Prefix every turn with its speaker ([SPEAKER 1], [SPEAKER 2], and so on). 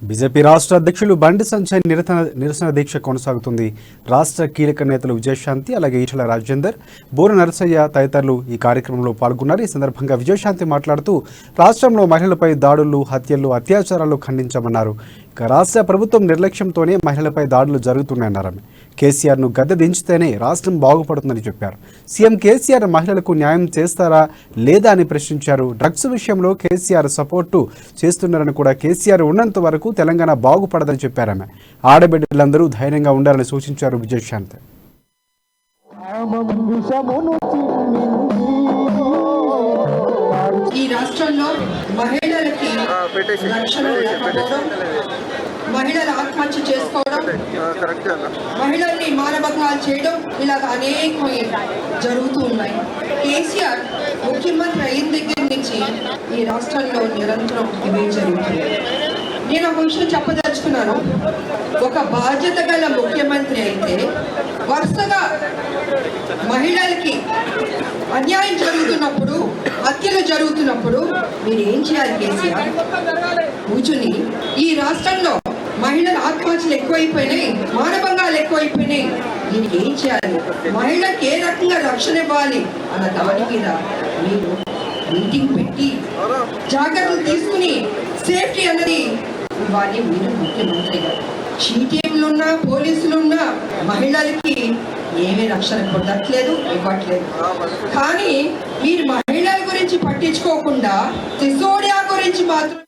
[SPEAKER 1] BJP రాష్ట్ర అధ్యక్షులు బండి సంజయ్ నిరసన దీక్ష కొనసాగుతుంది. రాష్ట్ర కీలక నేతలు విజయశాంతి, అలాగే ఈటల రాజేందర్, బోర నరసయ్య తదితరులు ఈ కార్యక్రమంలో పాల్గొన్నారు. ఈ సందర్భంగా విజయశాంతి మాట్లాడుతూ రాష్ట్రంలో మహిళలపై దాడులు, హత్యలు, అత్యాచారాలు ఖండించామన్నారు. ఇక రాష్ట్ర ప్రభుత్వం నిర్లక్ష్యంతోనే మహిళలపై దాడులు జరుగుతున్నాయన్నారు. కేసీఆర్ను గద్దె దించితేనే రాష్ట్రం బాగుపడుతుందని చెప్పారు. సీఎం కేసీఆర్ మహిళలకు న్యాయం చేస్తారా లేదా అని ప్రశ్నించారు. డ్రగ్స్ విషయంలో కేసీఆర్ సపోర్టు చేస్తున్నారని కూడా, కేసీఆర్ ఉన్నంత వరకు తెలంగాణ బాగుపడదని చెప్పారు. ఆడబిడ్డలందరూ ధైర్యంగా ఉండాలని సూచించారు విజయశాంతి.
[SPEAKER 2] ఈ రాష్ట్రంలో మహిళలకి రక్షణ లేకపోవడం, మహిళలు ఆత్మహత్య చేసుకోవడం, మహిళల్ని మానభంగాలు చేయడం, ఇలాగ అనేక జరుగుతూ ఉన్నాయి. కేసీఆర్ ముఖ్యమంత్రి అయిన దగ్గర నుంచి ఈ రాష్ట్రంలో నిరంతరం ఇవే జరుగుతుంది. నేను ఒక విషయం చెప్పదలుచుకున్నాను. ఒక బాధ్యత గల ముఖ్యమంత్రి అయితే వరుసగా మహిళలకి అన్యాయం జరుగుతున్నప్పుడు, హత్యలు జరుగుతున్నప్పుడు మీరు ఏం చేయాలి? కేసీఆర్ కూర్చుని ఈ రాష్ట్రంలో మహిళల ఆత్మహత్యలు ఎక్కువైపోయినాయి, మానభంగాలు ఎక్కువైపోయినాయి, దీనికి ఏం చేయాలి, మహిళకి ఏ రకంగా రక్షణ ఇవ్వాలి అన్న దాని మీద మీరు మీటింగ్ పెట్టి జాగ్రత్తలు తీసుకుని సేఫ్టీ అన్నది ఇవ్వాలి. మీరు ముఖ్యమంత్రిగా చీటీఎంలున్నా, పోలీసులున్నా మహిళలకి ఏమీ రక్షణ పొందట్లేదు, ఇవ్వట్లేదు. కానీ మీరు మహిళల గురించి పట్టించుకోకుండా సిసోడియా గురించి మాత్రం